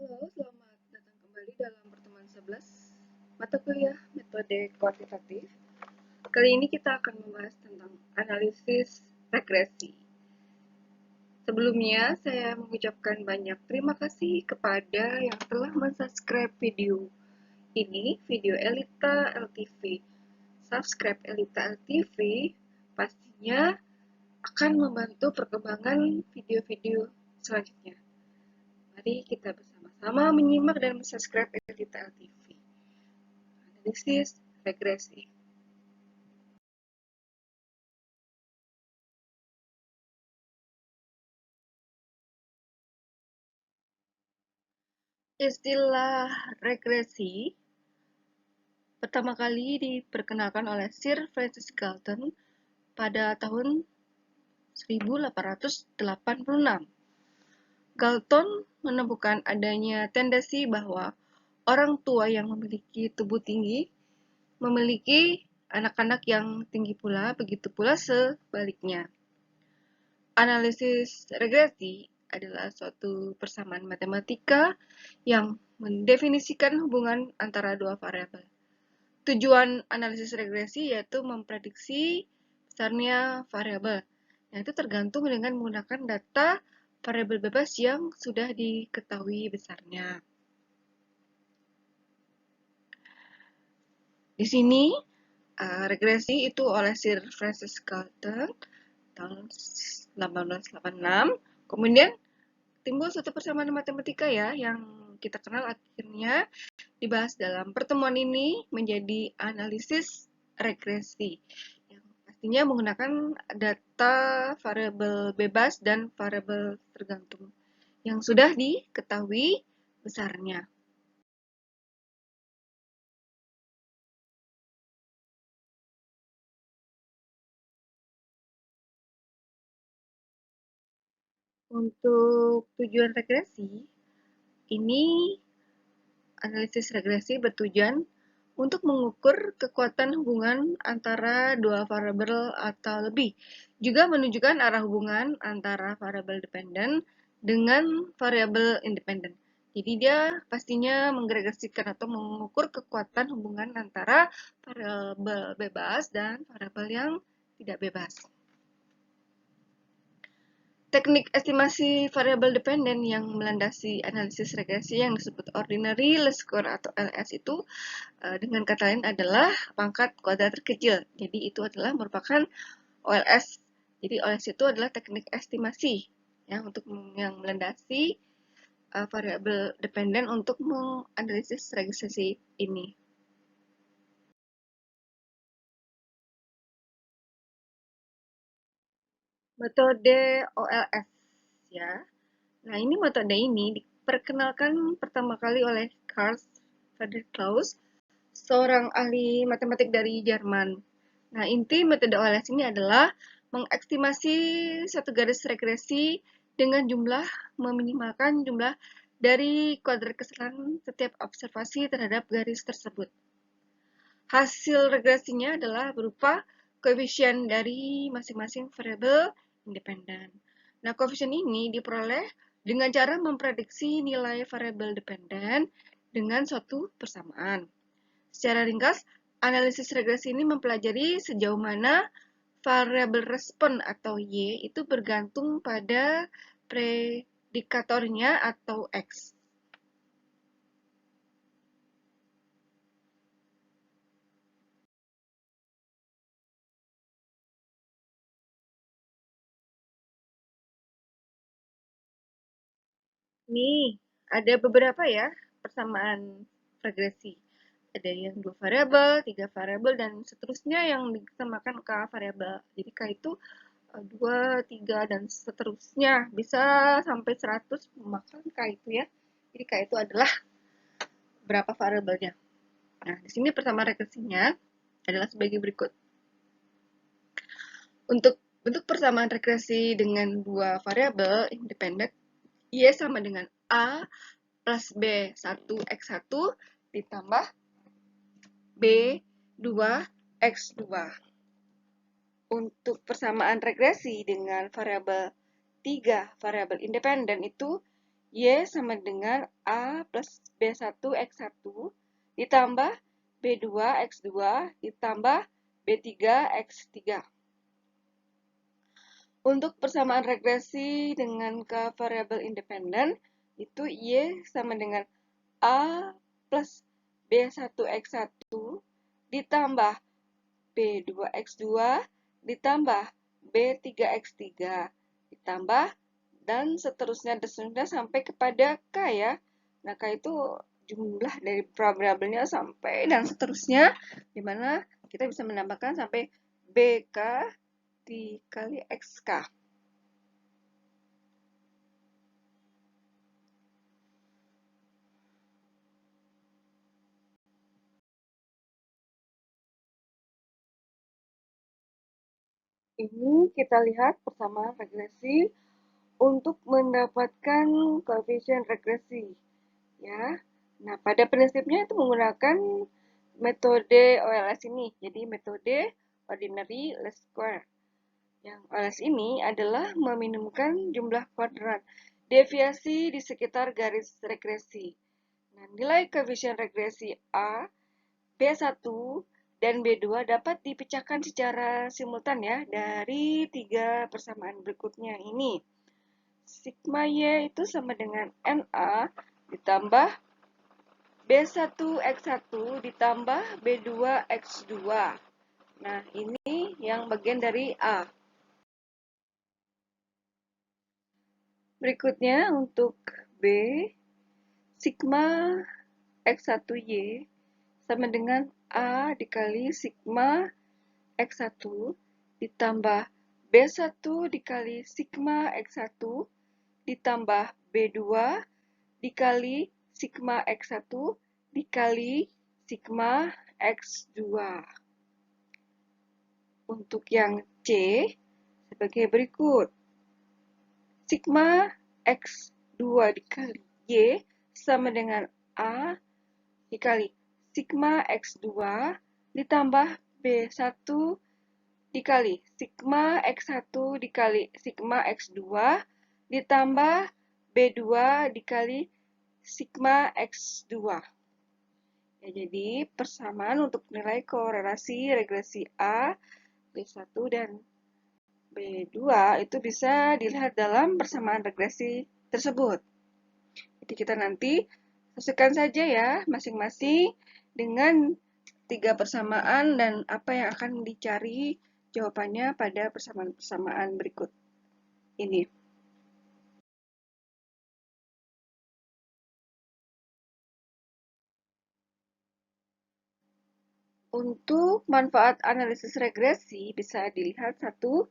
Halo, selamat datang kembali dalam pertemuan 11 mata kuliah metode kuantitatif. Kali ini kita akan membahas tentang analisis regresi. Sebelumnya, saya mengucapkan banyak terima kasih kepada yang telah mensubscribe video ini, video Elita LTV. Subscribe Elita LTV pastinya akan membantu perkembangan video-video selanjutnya. Mari kita bersama-sama menyimak dan mensubscribe Elita LTV. Analisis regresi. Istilah regresi pertama kali diperkenalkan oleh Sir Francis Galton pada tahun 1886. Galton menemukan adanya tendensi bahwa orang tua yang memiliki tubuh tinggi memiliki anak-anak yang tinggi pula, begitu pula sebaliknya. Analisis regresi adalah suatu persamaan matematika yang mendefinisikan hubungan antara dua variabel. Tujuan analisis regresi yaitu memprediksi besarnya variabel. Nah, itu tergantung dengan menggunakan data variabel bebas yang sudah diketahui besarnya. Di sini, regresi itu oleh Sir Francis Galton tahun 1886. Kemudian timbul suatu persamaan matematika ya yang kita kenal akhirnya dibahas dalam pertemuan ini menjadi analisis regresi yang pastinya menggunakan data variabel bebas dan variabel tergantung yang sudah diketahui besarnya. Untuk tujuan regresi, ini analisis regresi bertujuan untuk mengukur kekuatan hubungan antara dua variabel atau lebih, juga menunjukkan arah hubungan antara variabel dependen dengan variabel independen. Jadi dia pastinya mengregresifkan atau mengukur kekuatan hubungan antara variabel bebas dan variabel yang tidak bebas. Teknik estimasi variabel dependen yang melandasi analisis regresi yang disebut ordinary least square atau LS itu dengan kata lain adalah pangkat kuadrat terkecil. Jadi itu adalah merupakan OLS. Jadi OLS itu adalah teknik estimasi ya untuk yang melandasi variabel dependen untuk menganalisis regresi ini. Metode OLS ya. Nah, ini metode ini diperkenalkan pertama kali oleh Carl Friedrich Gauss, seorang ahli matematik dari Jerman. Nah, inti metode OLS ini adalah mengestimasi satu garis regresi dengan jumlah meminimalkan jumlah dari kuadrat kesalahan setiap observasi terhadap garis tersebut. Hasil regresinya adalah berupa koefisien dari masing-masing variabel independen. Nah, koefisien ini diperoleh dengan cara memprediksi nilai variabel dependen dengan suatu persamaan. Secara ringkas, analisis regresi ini mempelajari sejauh mana variabel respon atau Y itu bergantung pada predikatornya atau X. Nih, ada beberapa ya persamaan regresi. Ada yang 2 variabel, 3 variabel, dan seterusnya yang disamakan K variabel. Jadi K itu 2, 3, dan seterusnya. Bisa sampai 100 memakan K itu ya. Jadi K itu adalah berapa variabelnya. Nah, di sini pertama regresinya adalah sebagai berikut. Untuk bentuk persamaan regresi dengan dua variabel independen, Y sama dengan A plus B 1 X 1 ditambah B 2 X 2. Untuk persamaan regresi dengan variabel 3 variabel independen itu Y sama dengan A plus B1 X1 ditambah B2 X2 ditambah B3 X3. Untuk persamaan regresi dengan ke variabel independen, itu Y sama dengan A plus B1X1 ditambah B2X2 ditambah B3X3 ditambah dan seterusnya sampai kepada K ya. Nah, K itu jumlah dari variabelnya sampai dan seterusnya, di mana kita bisa menambahkan sampai BK dikali XK. Ini kita lihat persamaan regresi untuk mendapatkan koefisien regresi. Ya. Nah, pada prinsipnya itu menggunakan metode OLS ini. Jadi metode ordinary least square. Yang OLS ini adalah meminimumkan jumlah kuadrat deviasi di sekitar garis regresi. Nah, nilai koefisien regresi A, B1, dan B2 dapat dipecahkan secara simultan ya dari tiga persamaan berikutnya ini. Sigma Y itu sama dengan NA ditambah B1X1 ditambah B2X2. Nah, ini yang bagian dari A. Berikutnya untuk B, sigma X1Y sama dengan A dikali sigma X1 ditambah B1 dikali sigma X1 ditambah B2 dikali sigma X1 dikali sigma X2. Untuk yang C sebagai berikut. Sigma X2 dikali Y sama dengan A dikali sigma X2 ditambah B1 dikali sigma X1 dikali sigma X2 ditambah B2 dikali sigma X2. Ya, jadi persamaan untuk nilai korelasi regresi A, B1 dan B2 itu bisa dilihat dalam persamaan regresi tersebut. Jadi kita nanti sesuaikan saja ya masing-masing dengan tiga persamaan dan apa yang akan dicari jawabannya pada persamaan-persamaan berikut ini. Untuk manfaat analisis regresi bisa dilihat satu,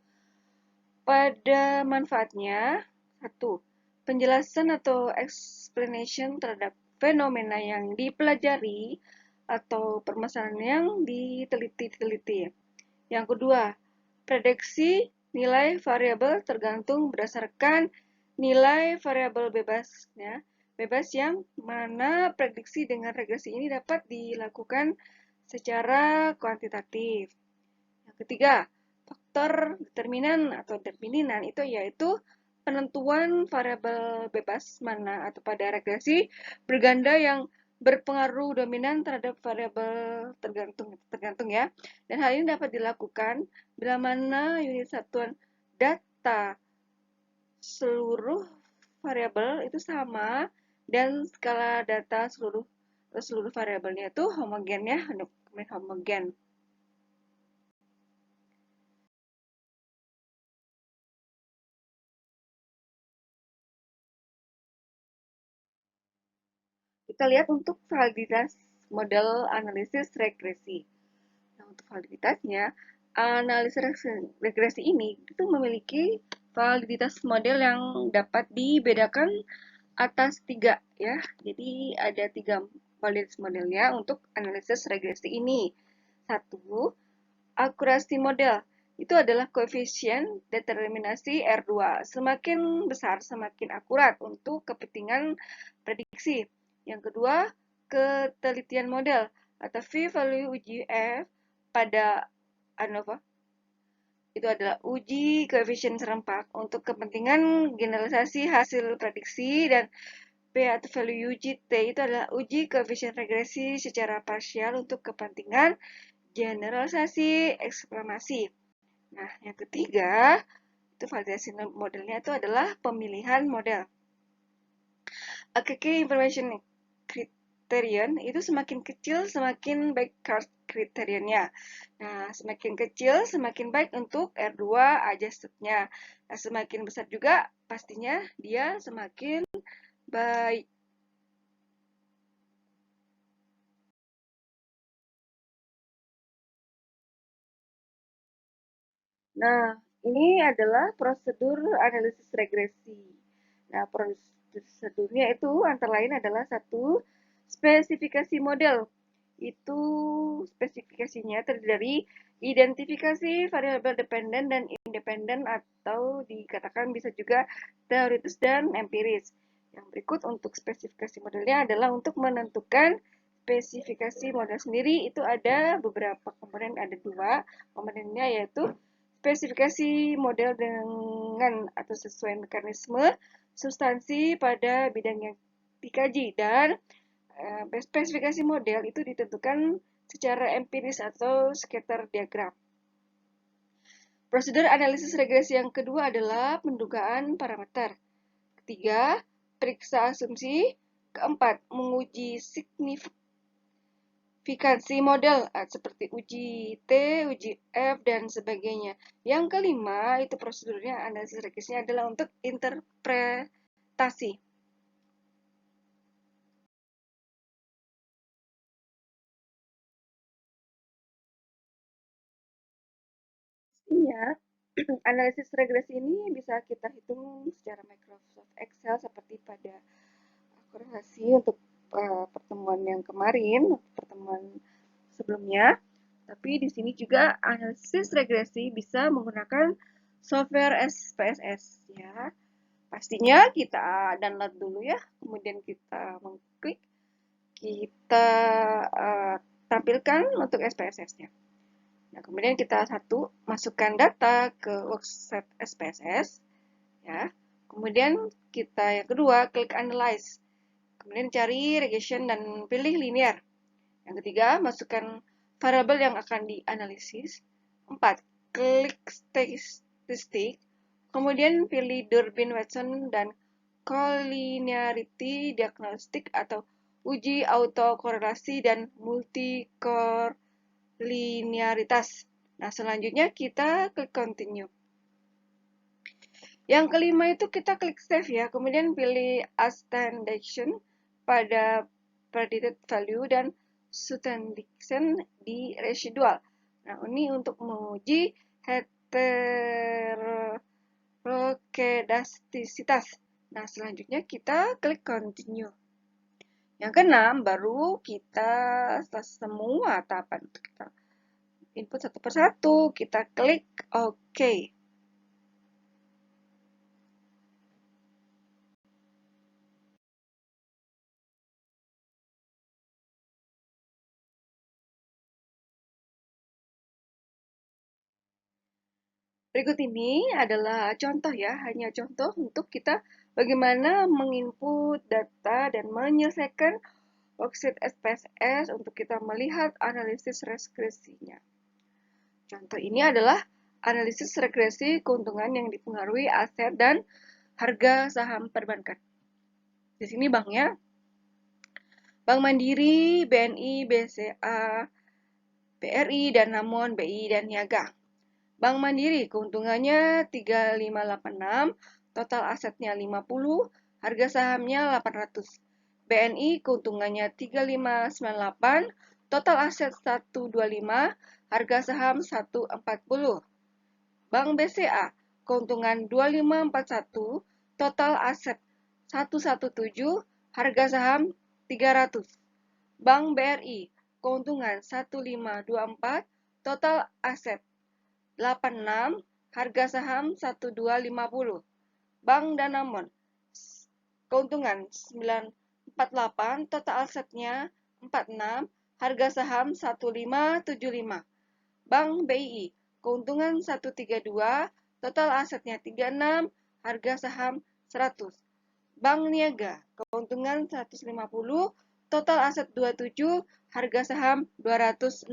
pada manfaatnya, satu, penjelasan atau explanation terhadap fenomena yang dipelajari atau permasalahan yang diteliti. Yang kedua, prediksi nilai variabel tergantung berdasarkan nilai variabel bebasnya, bebas yang mana prediksi dengan regresi ini dapat dilakukan secara kuantitatif. Yang ketiga, faktor determinan atau determinan itu yaitu penentuan variabel bebas mana atau pada regresi berganda yang berpengaruh dominan terhadap variabel tergantung ya. Dan hal ini dapat dilakukan bila mana unit satuan data seluruh variabel itu sama dan skala data seluruh variabelnya itu homogen ya, homogen. Kita lihat untuk validitas model analisis regresi. Nah, untuk validitasnya, analisis regresi ini itu memiliki validitas model yang dapat dibedakan atas tiga ya. Jadi ada tiga validitas modelnya untuk analisis regresi ini. Satu, akurasi model. Itu adalah koefisien determinasi R2. Semakin besar, semakin akurat untuk kepentingan prediksi. Yang kedua, ketelitian model atau V-value uji F pada ANOVA itu adalah uji koefisien serempak untuk kepentingan generalisasi hasil prediksi, dan P atau value uji T itu adalah uji koefisien regresi secara parsial untuk kepentingan generalisasi eksklamasi. Nah, yang ketiga, itu validasi modelnya itu adalah pemilihan model. A key information criterion itu semakin kecil semakin baik kriteriannya. Nah, semakin kecil semakin baik untuk R2 adjustednya. Nah, semakin besar juga pastinya dia semakin baik. Nah, ini adalah prosedur analisis regresi. Nah, prosedurnya itu antara lain adalah satu, spesifikasi model. Itu spesifikasinya terdiri dari identifikasi variabel dependen dan independen, atau dikatakan bisa juga teoritis dan empiris. Yang berikut untuk spesifikasi modelnya adalah untuk menentukan spesifikasi model sendiri itu ada beberapa komponen, ada dua komponennya, yaitu spesifikasi model dengan atau sesuai mekanisme substansi pada bidang yang dikaji, dan spesifikasi model itu ditentukan secara empiris atau scatter diagram. Prosedur analisis regresi yang kedua adalah pendugaan parameter. Ketiga, periksa asumsi. Keempat, menguji signifikansi model seperti uji T, uji F, dan sebagainya. Yang kelima, itu prosedurnya analisis regresinya adalah untuk interpretasi. Pastinya, analisis regresi ini bisa kita hitung secara Microsoft Excel seperti pada korelasi untuk pertemuan yang kemarin, pertemuan sebelumnya. Tapi di sini juga analisis regresi bisa menggunakan software SPSS ya. Pastinya kita download dulu ya, kemudian kita mengklik, kita tampilkan untuk SPSS-nya. Nah, kemudian kita masukkan data ke worksheet SPSS ya. Kemudian kita yang kedua klik analyze. Kemudian cari regression dan pilih linear. Yang ketiga, masukkan variabel yang akan dianalisis. 4. Klik statistik. Kemudian pilih Durbin-Watson dan collinearity diagnostic atau uji autokorelasi dan multicollinearitas. Nah, selanjutnya kita klik continue. Yang kelima itu kita klik save ya, kemudian pilih standardization pada predicted value dan standardization di residual. Nah, ini untuk menguji heterokedastisitas. Nah, selanjutnya kita klik continue. Yang keenam, baru kita setelah semua tahapan kita input satu persatu, kita klik OK. Berikut ini adalah contoh ya, hanya contoh untuk kita bagaimana menginput data dan menyelesaikan worksheet SPSS untuk kita melihat analisis regresinya. Contoh ini adalah analisis regresi keuntungan yang dipengaruhi aset dan harga saham perbankan. Di sini banknya, Bank Mandiri, BNI, BCA, BRI, dan Danamon, BI, dan Niaga. Bank Mandiri keuntungannya 3586, total asetnya 50, harga sahamnya 800. BNI keuntungannya 3598, total aset 125, harga saham 140. Bank BCA keuntungan 2541, total aset 117, harga saham 300. Bank BRI keuntungan 1524, total aset 86, harga saham 1250. Bank Danamon keuntungan 948, total asetnya 46, harga saham 1575. Bank BI keuntungan 132, total asetnya 36, harga saham 100. Bank Niaga, keuntungan 150, total aset 27, harga saham 260.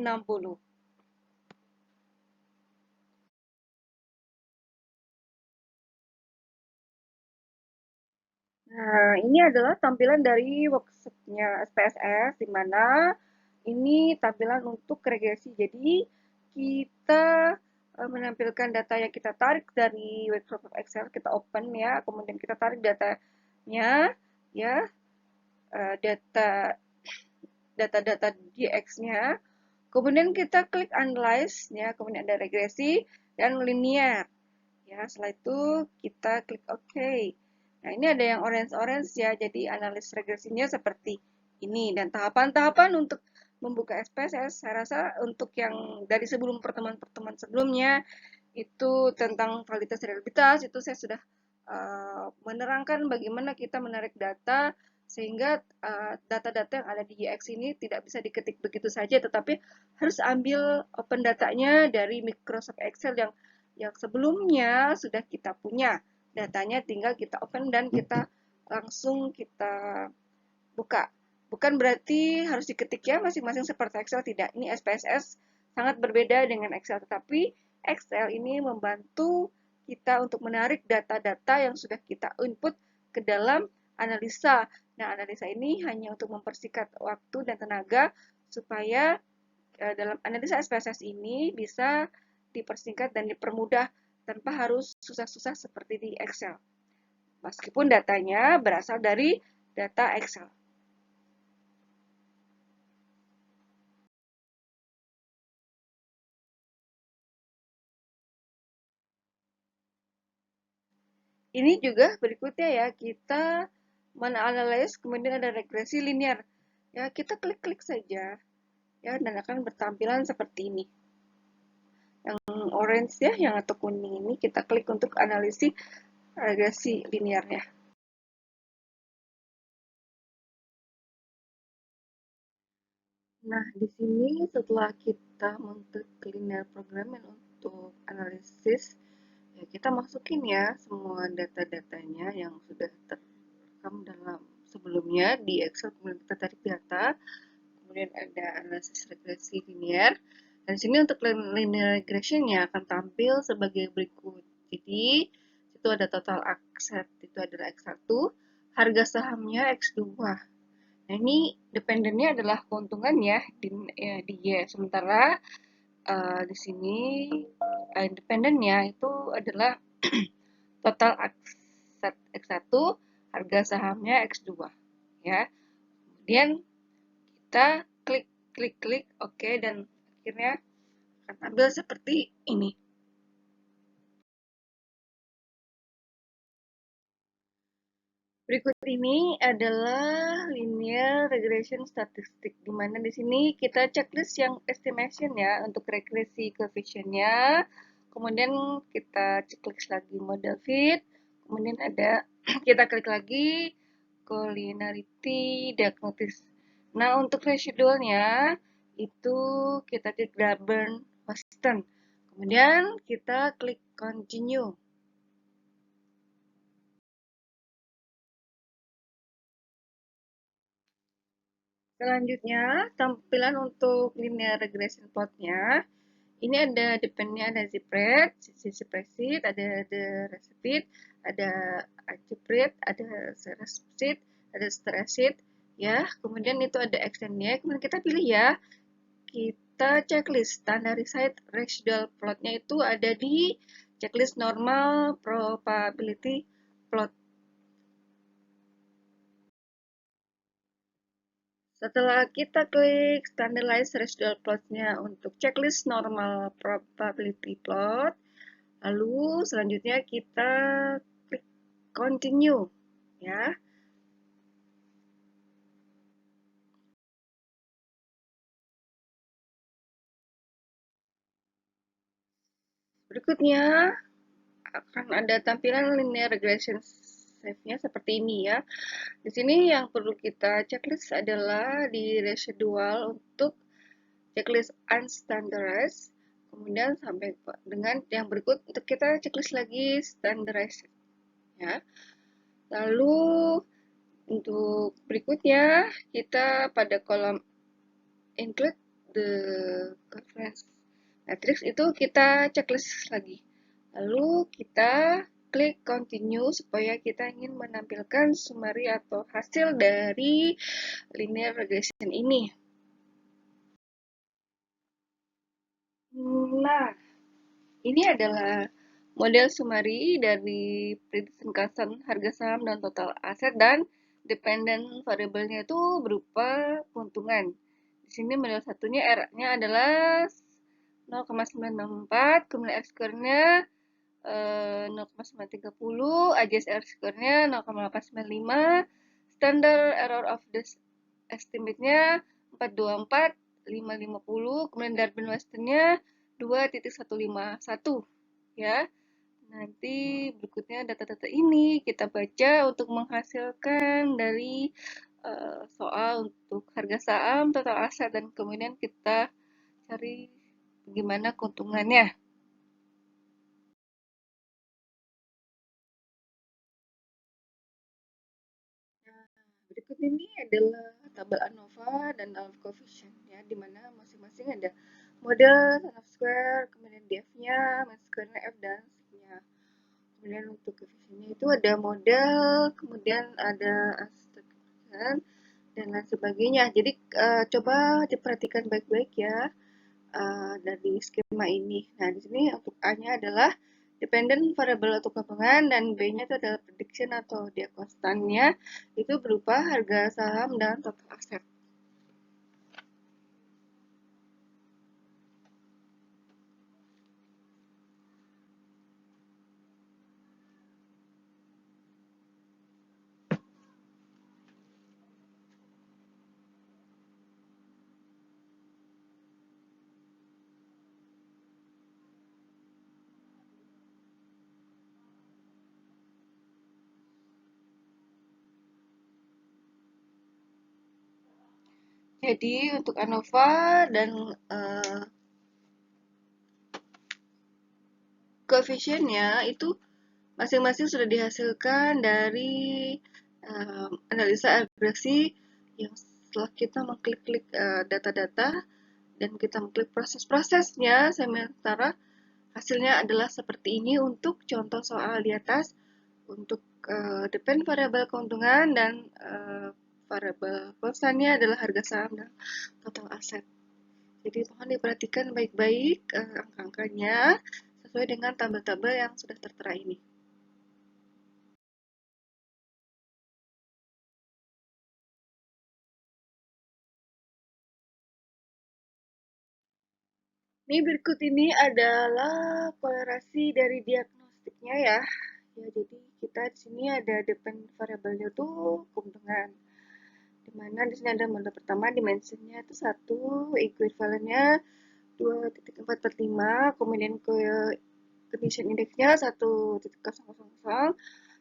Nah, ini adalah tampilan dari workshopnya SPSS, di mana ini tampilan untuk regresi. Jadi, kita menampilkan data yang kita tarik dari Microsoft Excel, kita open ya, kemudian kita tarik datanya, ya, data data-data DX-nya, kemudian kita klik Analyze, ya, kemudian ada regresi dan linear. Ya, setelah itu kita klik OK. Nah, ini ada yang orange-orange ya, jadi analis regresinya seperti ini. Dan tahapan-tahapan untuk membuka SPSS, saya rasa untuk yang dari sebelum pertemuan-pertemuan sebelumnya, itu tentang validitas reliabilitas, itu saya sudah menerangkan bagaimana kita menarik data, sehingga data-data yang ada di YX ini tidak bisa diketik begitu saja, tetapi harus ambil open datanya dari Microsoft Excel yang sebelumnya sudah kita punya. Datanya tinggal kita open dan kita langsung kita buka. Bukan berarti harus diketik ya masing-masing seperti Excel, tidak. Ini SPSS sangat berbeda dengan Excel, tetapi Excel ini membantu kita untuk menarik data-data yang sudah kita input ke dalam analisa. Nah, analisa ini hanya untuk mempersingkat waktu dan tenaga supaya dalam analisa SPSS ini bisa dipersingkat dan dipermudah tanpa harus susah-susah seperti di Excel. Meskipun datanya berasal dari data Excel. Ini juga berikutnya ya, kita menganalisis, kemudian ada regresi linear. Ya, kita klik-klik saja ya dan akan bertampilan seperti ini. Yang orange ya, yang atau kuning ini kita klik untuk analisis regresi linearnya. Nah, di sini setelah kita mengklik linear programming untuk analisis, ya kita masukin ya semua data-datanya yang sudah terekam dalam sebelumnya di Excel, kemudian kita tarik data, kemudian ada analisis regresi linear. Dan di sini untuk linear regression-nya akan tampil sebagai berikut. Jadi, itu ada total aset, itu adalah X1, harga sahamnya X2. Nah, ini dependennya adalah keuntungan ya di Y. Sementara di sini independennya itu adalah total aset X1, harga sahamnya X2. Ya. Kemudian kita klik oke, dan akhirnya akan tampil seperti ini. Berikut ini adalah linear regression statistik, di mana di sini kita checklist yang estimation ya untuk regresi coefficient-nya. Kemudian kita checklist lagi model fit, kemudian ada kita klik lagi collinearity diagnosis. Nah, untuk residualnya itu kita klik Darburn Weston. Kemudian kita klik continue. Selanjutnya, tampilan untuk linear regression plot-nya. Ini ada dependnya, ada zipred, spreadsheet, ada the receipt, ada algebret, ada spreadsheet, ada spreadsheet, ya. Kemudian itu ada extendnya. Kemudian kita pilih ya. Kita checklist standardized residual plot-nya itu ada di checklist normal probability plot. Setelah kita klik standardized residual plot-nya untuk checklist normal probability plot, lalu selanjutnya kita klik continue ya. Berikutnya akan ada tampilan linear regression shape-nya seperti ini ya. Di sini yang perlu kita checklist adalah di residual untuk checklist unstandardized, Kemudian sampai dengan yang berikut untuk kita checklist lagi standardized ya. Lalu untuk berikutnya kita pada kolom include the reference matrix itu kita checklist lagi. Lalu kita klik continue supaya kita ingin menampilkan summary atau hasil dari linear regression ini. Nah, ini adalah model summary dari prediction custom harga saham dan total aset dan dependent variable-nya itu berupa keuntungan. Di sini model satunya R-nya adalah 0,964, kemudian R-square-nya 0,930, AJSR score-nya 0,895, standard error of the estimate-nya 424, 550, kemudian Darwin Weston-nya 2.151 ya. Nanti berikutnya data-data ini kita baca untuk menghasilkan dari soal untuk harga saham, total aset, dan kemudian kita cari bagaimana keuntungannya. Berikut ini adalah tabel ANOVA dan ALF coefficient ya, di mana masing-masing ada model ANOVA square, kemudian DF-nya, mean square-nya F dan C-nya. Kemudian untuk coefficient-nya itu ada model, kemudian ada aspek dan lain sebagainya. Jadi coba diperhatikan baik-baik ya dari skema ini. Nah, di sini untuk A-nya adalah dependent variable atau keuntungan dan B-nya itu adalah prediction atau dia konstannya itu berupa harga saham dan total aset. Jadi untuk ANOVA dan koefisiennya itu masing-masing sudah dihasilkan dari analisa regresi yang setelah kita mengklik-klik data-data dan kita mengklik proses-prosesnya, sementara hasilnya adalah seperti ini untuk contoh soal di atas untuk depend variabel keuntungan dan variabel konstannya adalah harga saham dan total aset. Jadi mohon diperhatikan baik-baik angka-angkanya sesuai dengan tabel-tabel yang sudah tertera ini. Ini berikut ini adalah kolerasi dari diagnostiknya ya. Ya, jadi kita di sini ada depend variabelnya tuh keuntungan. Dimana di sini ada model pertama dimensinya itu 1, equivalennya 2.445, kemudian ke condition indexnya 1.000. Di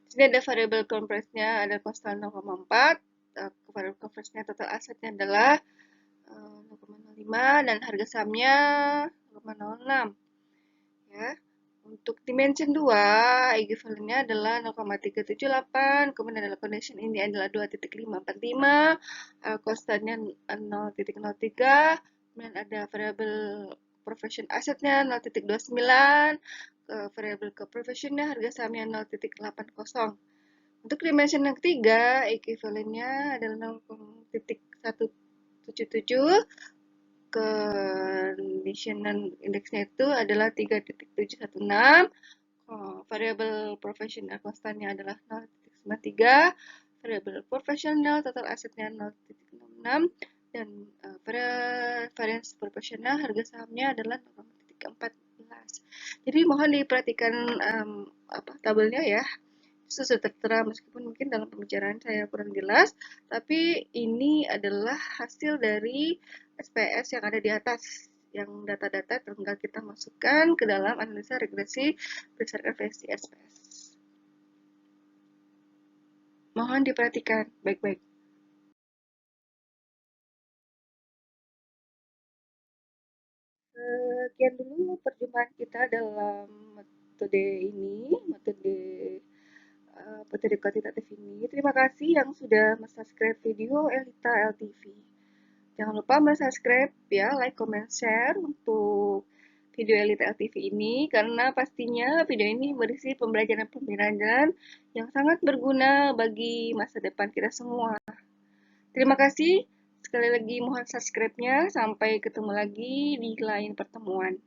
sini ada variable compressnya ada konstan 0,4, variable compressnya total asetnya adalah 0,05 dan harga sahamnya 0,06 ya. Untuk dimension 2, equivalennya adalah 0,378, kemudian adalah condition ini adalah 2.545, konstannya 0.03, kemudian ada variable profession asetnya 0.29, variable ke professionnya harga sahamnya 0.80. Untuk dimension yang ketiga, equivalennya adalah 0.177, conditional indexnya itu adalah 3.716, variabel profesional konstannya adalah 0.93, variabel profesional total asetnya 0.66, dan variance proporsional harga sahamnya adalah 0,14. Jadi mohon diperhatikan tabelnya ya. Itu sudah tertera meskipun mungkin dalam pembicaraan saya kurang jelas, tapi ini adalah hasil dari SPS yang ada di atas, yang data-data tinggal kita masukkan ke dalam analisa regresi berdasarkan versi SPS. Mohon diperhatikan baik-baik. sekian dulu perjumpaan kita dalam metode ini, metode kuantitatif ini. Terima kasih yang sudah subscribe video Elita LTV. Jangan lupa subscribe ya, like, comment, share untuk video Elita LTV ini, karena pastinya video ini berisi pembelajaran-pembelajaran yang sangat berguna bagi masa depan kita semua. Terima kasih. Sekali lagi mohon subscribe-nya. Sampai ketemu lagi di lain pertemuan.